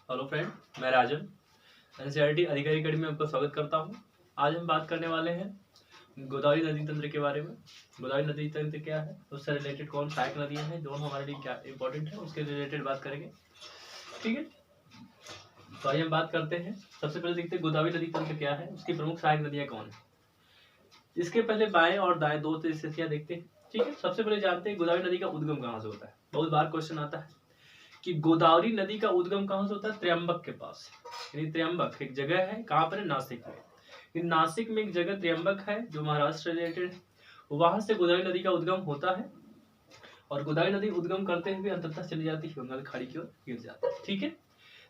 Hello friend, मैं राजन NCERT अधिकारी academy में आपका स्वागत करता हूं। आज हम बात करने वाले हैं गोदावरी नदी तंत्र के बारे में। गोदावरी नदी तंत्र क्या है, उससे रिलेटेड कौन सहायक नदियां हैं, दोनों हमारे लिए क्या इंपॉर्टेंट है, उसके रिलेटेड बात करेंगे। ठीक है, तो आइए हम बात करते हैं। सबसे पहले देखते हैं गोदावरी नदी तंत्र क्या है, उसकी प्रमुख सहायक नदियां कौन है। इसके पहले बाएं और दाएं दो स्थितियां देखते हैं। ठीक है, सबसे पहले जानते हैं गोदावरी नदी का उद्गम कहाँ से होता है। बहुत बार क्वेश्चन आता है कि गोदावरी नदी का उद्गम कहां से होता है। त्र्यंबक के पास, यानी त्र्यंबक एक जगह है, कहां पर है, नासिक में। नासिक में एक जगह त्र्यंबक है जो महाराष्ट्र रिलेटेड है, वहां से गोदावरी नदी का उद्गम होता है और गोदावरी नदी उद्गम करते हुए अंततः चली जाती है बंगाल खाड़ी की ओर गिर जाती है। ठीक है,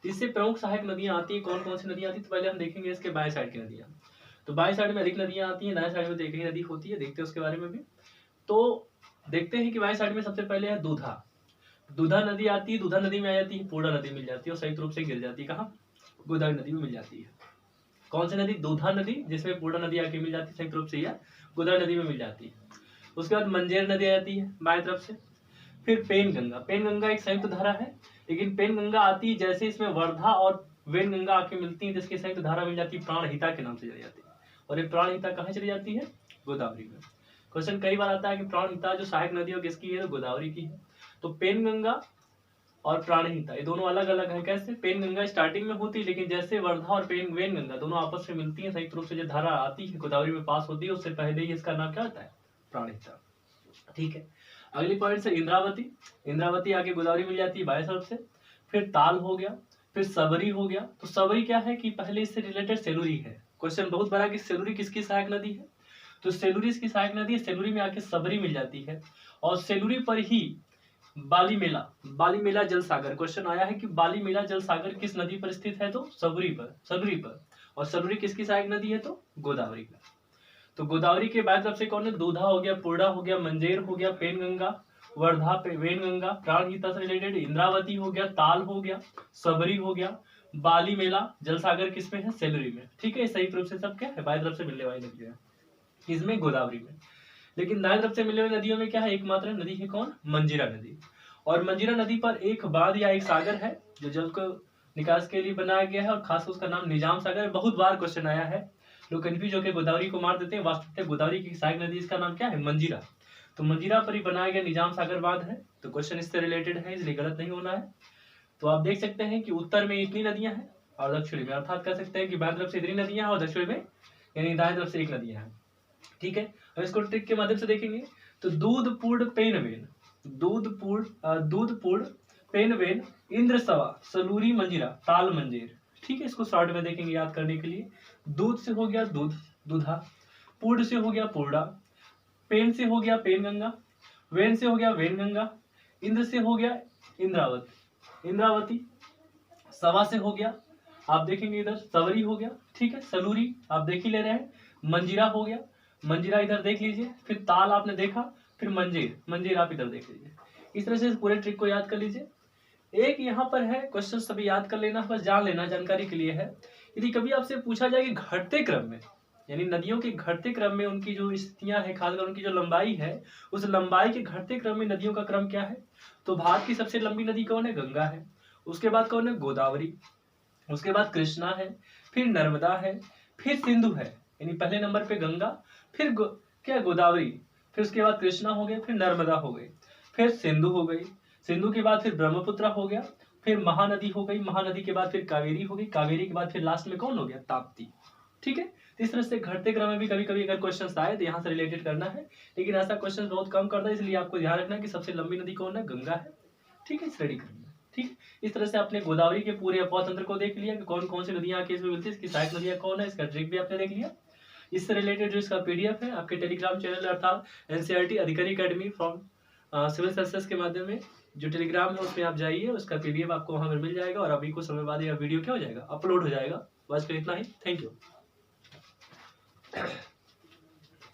इससे प्रमुख सहायक नदियां आती है। कौन कौन सी नदियां आती है, तो पहले हम देखेंगे इसके बाएं साइड की नदियां। तो बाएं साइड में अधिक नदियां आती है, दाएं साइड में एक ही नदी होती है, देखते हैं उसके बारे में भी। तो देखते हैं कि बाएं साइड में सबसे पहले है दूधा। दूधा नदी आती है, दूधा नदी में आ जाती है, पूर्णा नदी मिल जाती है और संयुक्त रूप से गिर जाती है कहाँ, गोदावरी नदी में मिल जाती है। कौन सी नदी, दूधा नदी, जिसमें पूर्णा नदी आके मिल जाती है संयुक्त रूप से, या गोदावरी नदी में मिल जाती है। उसके बाद मंजेर नदी आती है बाएं तरफ से। फिर पेन गंगा, पेन गंगा एक संयुक्त धारा है, लेकिन पेन गंगा आती है जैसे इसमें वर्धा और वेन गंगा आके मिलती है, जिसकी संयुक्त धारा मिल जाती है प्राणहिता के नाम से चली जाती है। और ये प्राणहिता कहाँ चली जाती है, गोदावरी में। क्वेश्चन कई बार आता है कि प्राणहिता जो सहायक नदी है किसकी है, तो गोदावरी की है। तो पेन गंगा और प्राणहिता ये दोनों अलग अलग है। कैसे, पेन गंगा स्टार्टिंग में होती है, लेकिन जैसे वर्धा और वेन गंगा दोनों आपस में मिलती है, संयुक्त रूप से जो धारा आती है गोदावरी में पास होती है, उससे पहले ही इसका नाम क्या होता है, प्राणहिता। ठीक है, अगली पॉइंट से इंद्रावती। इंद्रावती आगे गोदावरी मिल जाती है बाएं तरफ से। फिर ताल हो गया, फिर सबरी हो गया। तो सबरी क्या है कि पहले इससे रिलेटेड सेलुरी है। क्वेश्चन बहुत बड़ा कि सेलुरी किसकी सहायक नदी है, तो सेलुरी इसकी सहायक नदी है। सेलुरी में आके सबरी मिल जाती है और सेलुरी पर ही बालीमेला, बालीमेला जल सागर। क्वेश्चन आया है कि बालीमेला जल सागर किस नदी पर स्थित है, तो सबरी पर, सबरी पर। और सबरी किसकी सहायक नदी है, तो गोदावरी पर। तो गोदावरी के बाद तरफ से कौन है, दूधा हो गया, पूर्णा हो गया, मंजेर हो गया, पेन गंगा, वर्धा, वेन गंगा, प्राणहिता से रिलेटेड इंद्रावती हो गया, ताल हो गया, सबरी हो गया, बालीमेला जल सागर किसमें है, सेलुरी में। ठीक है, सही रूप से सब क्या है, बाएं तरफ से मिलने वाली नदी है, इसमें गोदावरी में। लेकिन दाएं तरफ से मिलने वाली नदियों में क्या है, एकमात्र नदी है कौन, मंजीरा नदी। और मंजीरा नदी पर एक बांध या एक सागर है जो जल को निकास के लिए बनाया गया है, और खास उसका नाम निजाम सागर। बहुत बार क्वेश्चन आया है, लोग कंफ्यूज होकर गोदावरी को मार देते हैं, वास्तविकता गोदावरी की सहायक नदी इसका नाम क्या है, मंजीरा। तो मंजीरा पर ही बनाया गया निजाम सागर बांध है। तो क्वेश्चन इससे रिलेटेड है, इसलिए गलत नहीं होना है। तो आप देख सकते हैं कि उत्तर में इतनी नदियां हैं और दक्षिण में, अर्थात कह सकते हैं कि बाएं तरफ से इतनी नदियां हैं और दक्षिण में यानी दाएं तरफ से एक नदियां हैं। ठीक है, अब इसको ट्रिक के माध्यम से देखेंगे। तो दूधपूर्ण पेनवेन, दूधपूर्ण पेनवेन, इंद्रसवा, सलूरी, मंजीरा, ताल, मंजेर। ठीक है, इसको शॉर्ट में देखेंगे याद करने के लिए। दूध से हो गया दूध, दूधा। पूर्ण से हो गया पूर्णा। पेन से हो गया पेन गंगा। वेन से हो गया वेन गंगा। इंद्र से हो गया इंद्रावती, इंद्रावती। सवा से हो गया, आप देखेंगे इधर सवरी हो गया। ठीक है, सलूरी आप देख ही ले रहे हैं। मंजीरा हो गया, मंजीरा इधर देख लीजिए। फिर ताल आपने देखा, फिर मंजेर, मंजेर आप इधर देख लीजिए। इस तरह से पूरे ट्रिक को याद कर लीजिए। एक यहाँ पर है क्वेश्चन, सभी याद कर लेना, बस जान लेना, जानकारी के लिए है। यदि कभी आपसे पूछा जाए कि घटते क्रम में, यानी नदियों के घटते क्रम में उनकी जो स्थितियां है, खासकर उनकी जो लंबाई है, उस लंबाई के घटते क्रम में नदियों का क्रम क्या है, तो भारत की सबसे लंबी नदी कौन है, गंगा है। उसके बाद कौन है, गोदावरी। उसके बाद कृष्णा है, फिर नर्मदा है, फिर सिंधु है। यानी पहले नंबर पे गंगा, फिर क्या गोदावरी, फिर उसके बाद कृष्णा हो गए, फिर नर्मदा हो गई, फिर सिंधु हो गई, सिंधु के बाद फिर ब्रह्मपुत्र हो गया, फिर महानदी हो गई, महानदी के बाद फिर कावेरी हो गई, कावेरी के बाद फिर लास्ट में कौन हो गया, ताप्ती। ठीक है, इस तरह से घटते क्रम में भी कभी कभी अगर क्वेश्चन आए तो यहाँ से रिलेटेड करना है, लेकिन ऐसा क्वेश्चन बहुत कम करता है, इसलिए आपको ध्यान रखना है कि सबसे लंबी नदी कौन है, गंगा है। ठीक है, स्टडी करना। ठीक, इस तरह से आपने गोदावरी के पूरे अपवाद तंत्र को देख लिया कि कौन कौन सी नदियां आके इसमें मिलती है, इसकी सहायक नदियां कौन है, इसका ट्रिक भी आपने देख लिया। इससे रिलेटेड जो इसका पीडीएफ है आपके टेलीग्राम चैनल अर्थात एनसीईआरटी अधिकारी अकेडमी फ्रॉम सिविल सर्विसेज के माध्यम में जो टेलीग्राम है उसमें आप जाइए, उसका पीडीएफ आपको वहां पर मिल जाएगा और अभी कुछ समय बाद यह वीडियो क्या हो जाएगा, अपलोड हो जाएगा। बस इतना ही, थैंक यू।